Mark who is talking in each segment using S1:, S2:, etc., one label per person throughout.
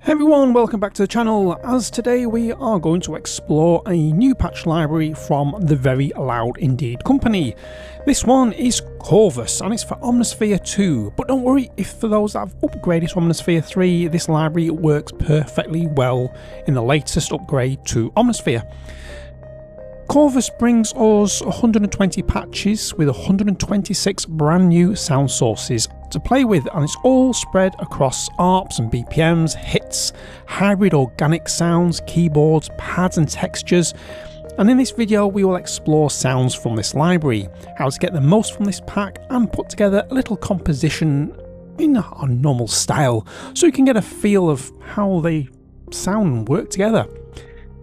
S1: Hey everyone, welcome back to the channel, as today we are going to explore a new patch library from the Very Loud Indeed company. This one is Corvus and it's for Omnisphere 2, but don't worry, if for those that have upgraded to Omnisphere 3, this library works perfectly well in the latest upgrade to Omnisphere. Corvus brings us 120 patches with 126 brand new sound sources to play with, and it's all spread across ARPs and BPMs, hits, hybrid organic sounds, keyboards, pads and textures. And in this video we will explore sounds from this library, how to get the most from this pack and put together a little composition in a normal style so you can get a feel of how they sound and work together.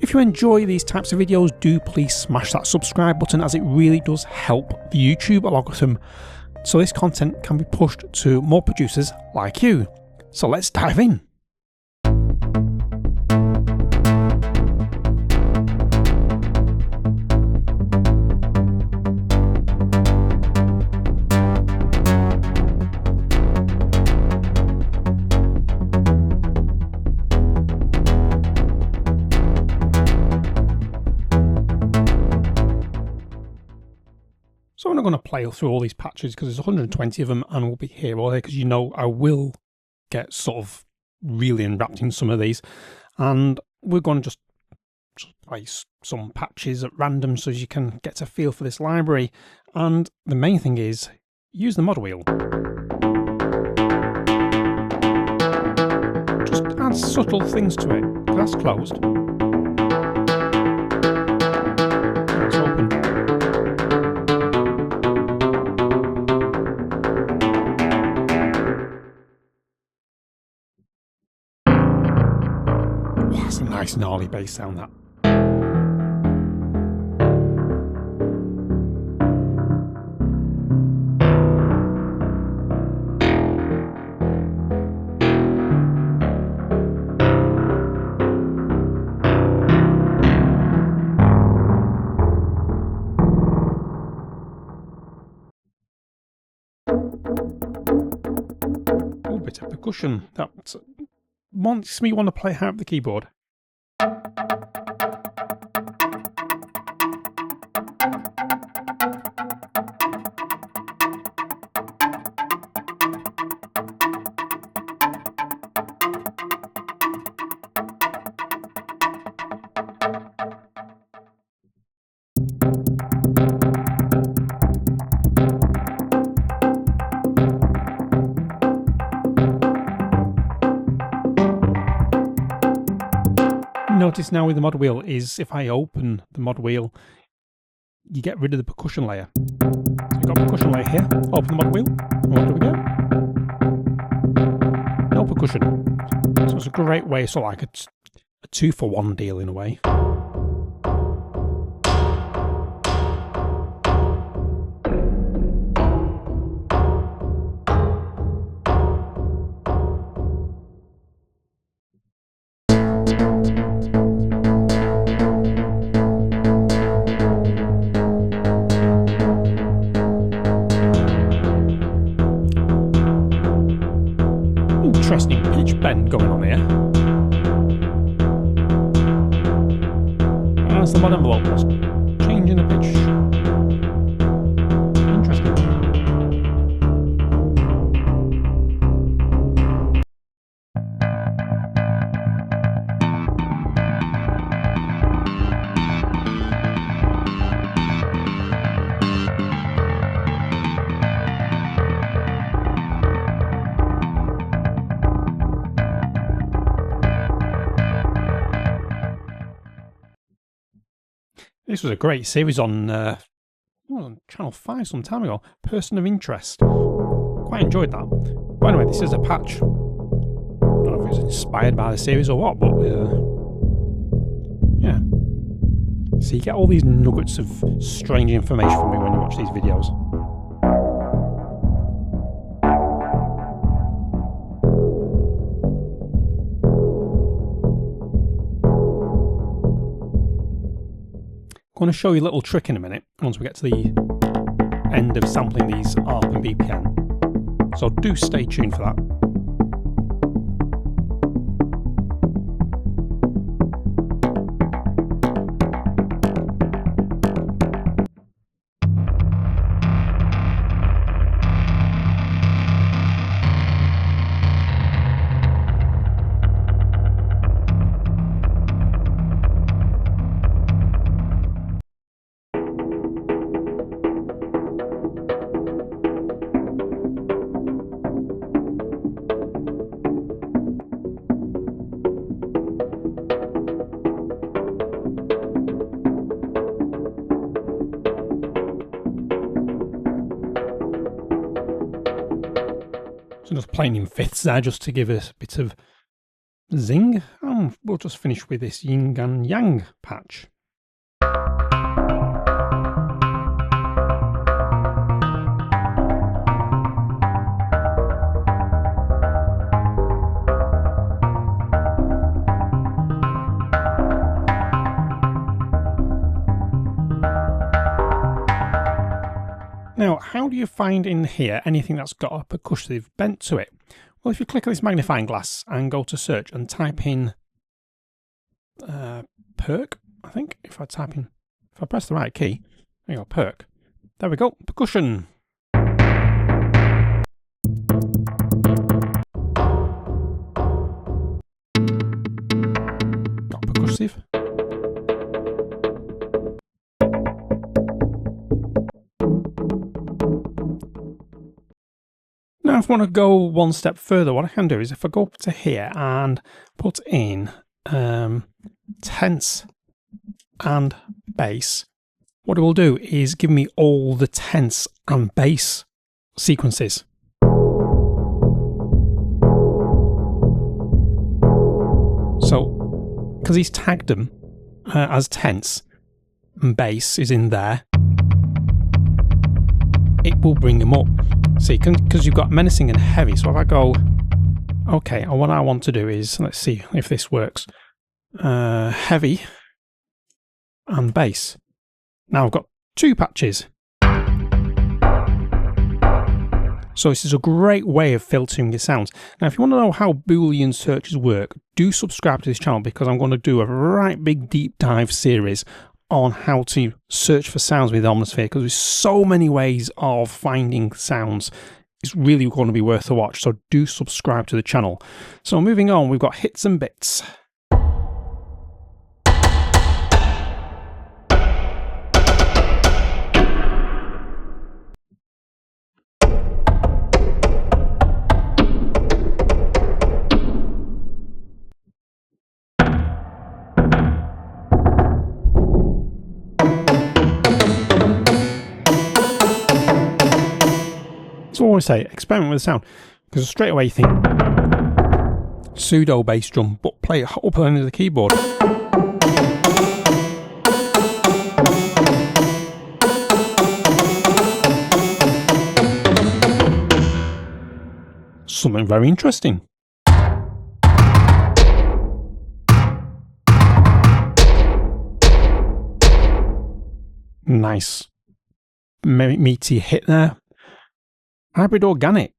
S1: If you enjoy these types of videos, do please smash that subscribe button, as it really does help the YouTube algorithm so this content can be pushed to more producers like you. So let's dive in. So I'm not going to play through all these patches because there's 120 of them and we'll be here all day, because you know I will get sort of really enwrapped in some of these, and we're going to just play some patches at random so you can get a feel for this library. And the main thing is use the mod wheel. Just add subtle things to it. That's closed. It's open. That's a nice gnarly bass sound, that. Oh, bit of percussion. That wants me want to play out the keyboard. Notice now with the mod wheel is if I open the mod wheel, you get rid of the percussion layer. So you've got a percussion layer here, open the mod wheel, and what do we get? No percussion. So it's a great way, so like a 2-for-1 deal in a way. Interesting pitch bend going on here. That's the mod envelope, that's changing the pitch. Interesting. This was a great series on Channel 5 some time ago, Person of Interest. Quite enjoyed that. But anyway, this is a patch. I don't know if it was inspired by the series or what, but yeah. So you get all these nuggets of strange information from me when you watch these videos. I'm going to show you a little trick in a minute once we get to the end of sampling these ARP and BPM. 'em. So do stay tuned for that. So just playing in fifths there just to give us a bit of zing. And we'll just finish with this yin and yang patch. Now, how do you find in here anything that's got a percussive bent to it? Well, if you click on this magnifying glass and go to search and type in perk, I think, if I press the right key, there you go, perk. There we go, percussion. Got percussive. Now, if I want to go one step further, what I can do is if I go up to here and put in tense and bass, what it will do is give me all the tense and bass sequences. So, because he's tagged them as tense and bass is in there, it will bring them up. See, because you've got menacing and heavy. So if I go, okay, and what I want to do is, let's see if this works. Heavy and bass. Now I've got two patches. So this is a great way of filtering your sounds. Now, if you want to know how Boolean searches work, do subscribe to this channel because I'm going to do a right big deep dive series on how to search for sounds with Omnisphere, because there's so many ways of finding sounds. It's really going to be worth a watch, so do subscribe to the channel. So moving on, we've got hits and bits. So I always say, experiment with the sound, because straight away you think pseudo bass drum, but play it up under the keyboard. Something very interesting. Nice meaty hit there. Hybrid organic.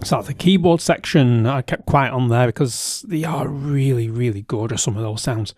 S1: So the keyboard section, I kept quiet on there because they are really, really good at some of those sounds.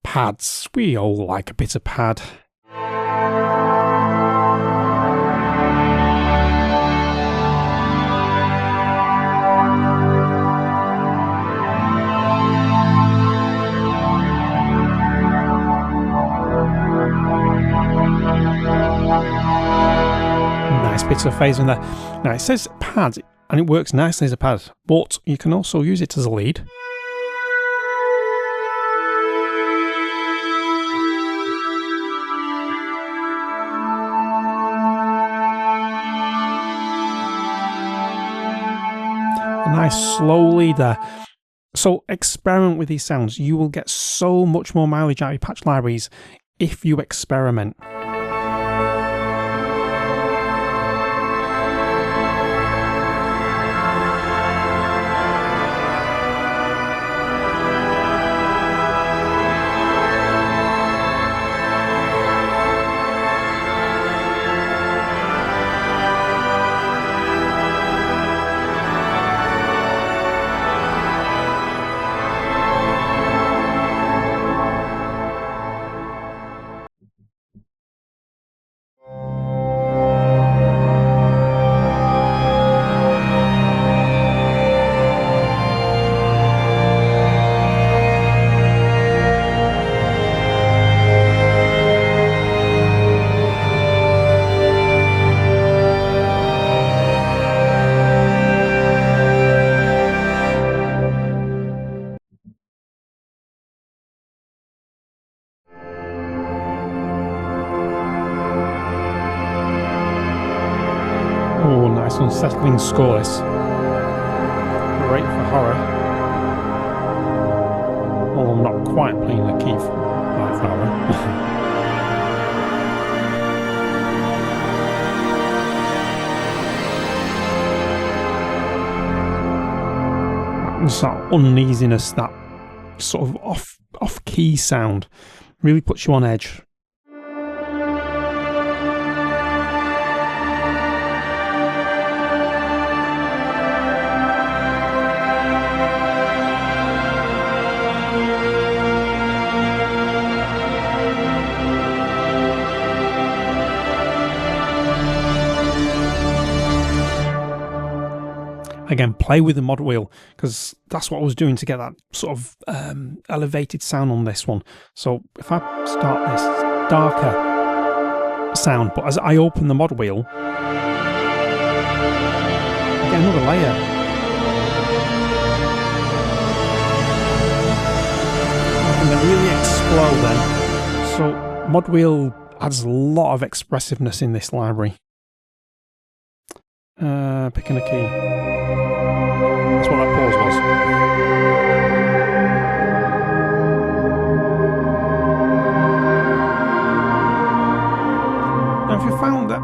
S1: Pads, we all like a bit of pad. Nice bits of phase in there. Now it says pad, and it works nicely as a pad, but you can also use it as a lead. A nice slow lead there. So experiment with these sounds. You will get so much more mileage out of your patch libraries if you experiment. Oh, nice unsettling score this. Great for horror. Although I'm not quite playing the key for horror. Just that uneasiness, that sort of off key sound really puts you on edge. Again, play with the mod wheel, because that's what I was doing to get that sort of elevated sound on this one. So if I start this darker sound, but as I open the mod wheel, I get another layer. And they really explode then. So mod wheel adds a lot of expressiveness in this library. Picking a key. That's what that pause was. Now if you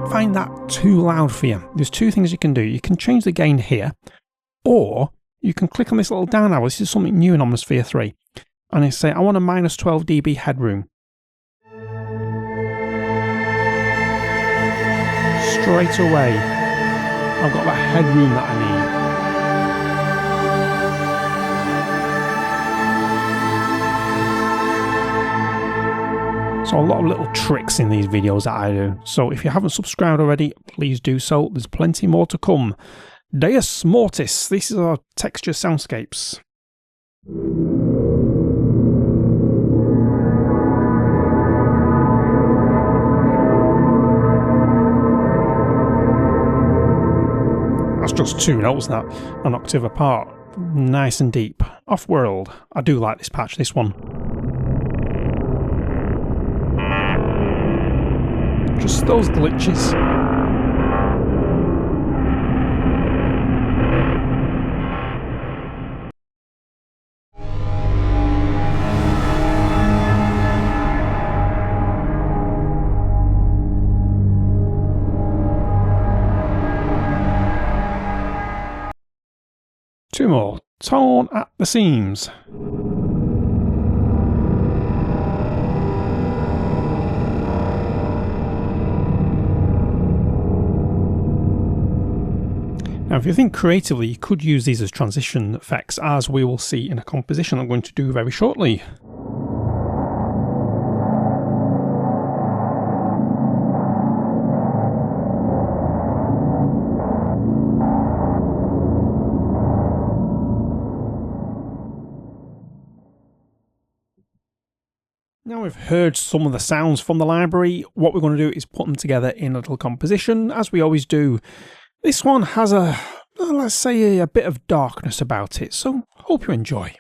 S1: find that too loud for you, there's two things you can do. You can change the gain here, or you can click on this little down arrow. This is something new in Omnisphere 3. And I say, I want a minus 12 dB headroom. Straight away, I've got that headroom that I need. So a lot of little tricks in these videos that I do. So if you haven't subscribed already, please do so. There's plenty more to come. Deus Mortis. These are our texture soundscapes. That's just two notes that, an octave apart. Nice and deep. Off-world. I do like this patch, this one. Just those glitches. Two more. Torn at the seams. Now Now if you think creatively, you could use these as transition effects, as we will see in a composition I'm going to do very shortly. Now we've heard some of the sounds from the library, what we're going to do is put them together in a little composition, as we always do. This one has a, let's say, a bit of darkness about it, so hope you enjoy.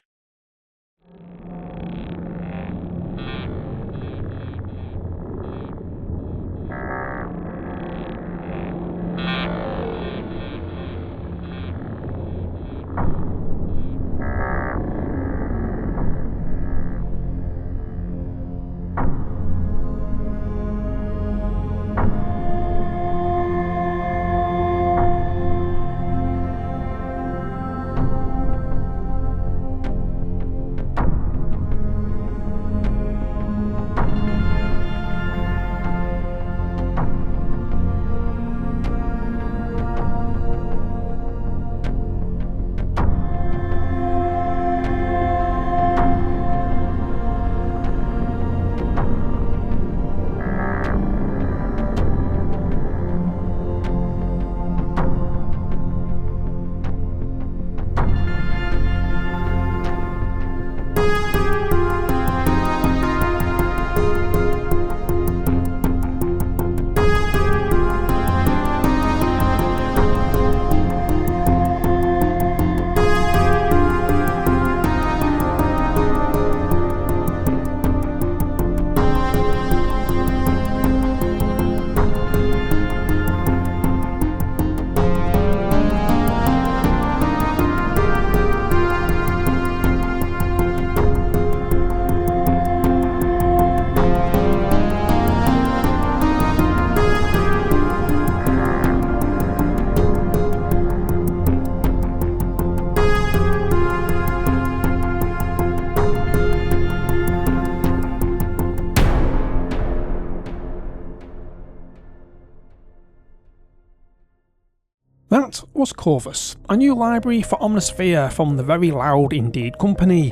S1: That was Corvus, a new library for Omnisphere from the very loud Indeed company.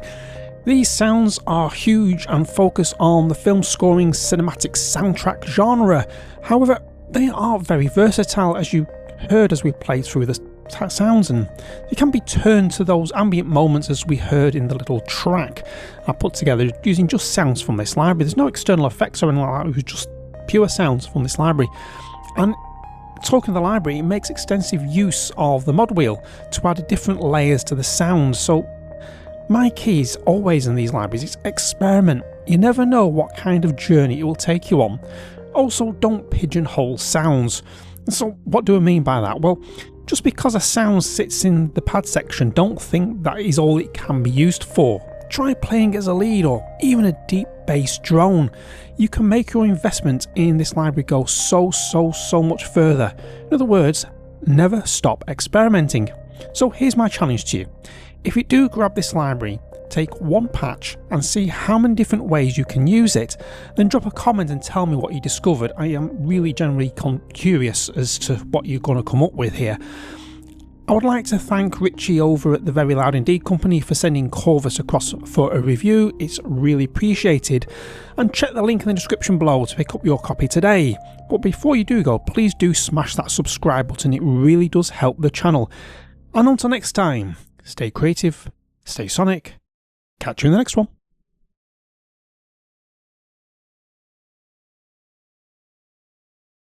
S1: These sounds are huge and focus on the film scoring cinematic soundtrack genre. However, they are very versatile, as you heard as we played through the sounds, and they can be turned to those ambient moments as we heard in the little track I put together using just sounds from this library. There's no external effects or anything like that, it was just pure sounds from this library. And talking of the library, it makes extensive use of the mod wheel to add different layers to the sounds. So my key is always in these libraries, it's experiment. You never know what kind of journey it will take you on. Also, don't pigeonhole sounds. So what do I mean by that? Well, just because a sound sits in the pad section, don't think that is all it can be used for. Try playing as a lead or even a deep bass drone. You can make your investment in this library go so much further. In other words, never stop experimenting. So here's my challenge to you. If you do grab this library, take one patch and see how many different ways you can use it, then drop a comment and tell me what you discovered. I am really generally curious as to what you're going to come up with here. I would like to thank Richie over at the Very Loud Indeed company for sending Corvus across for a review. It's really appreciated. And check the link in the description below to pick up your copy today. But before you do go, please do smash that subscribe button, it really does help the channel. And until next time, stay creative, stay sonic, catch you in the next one.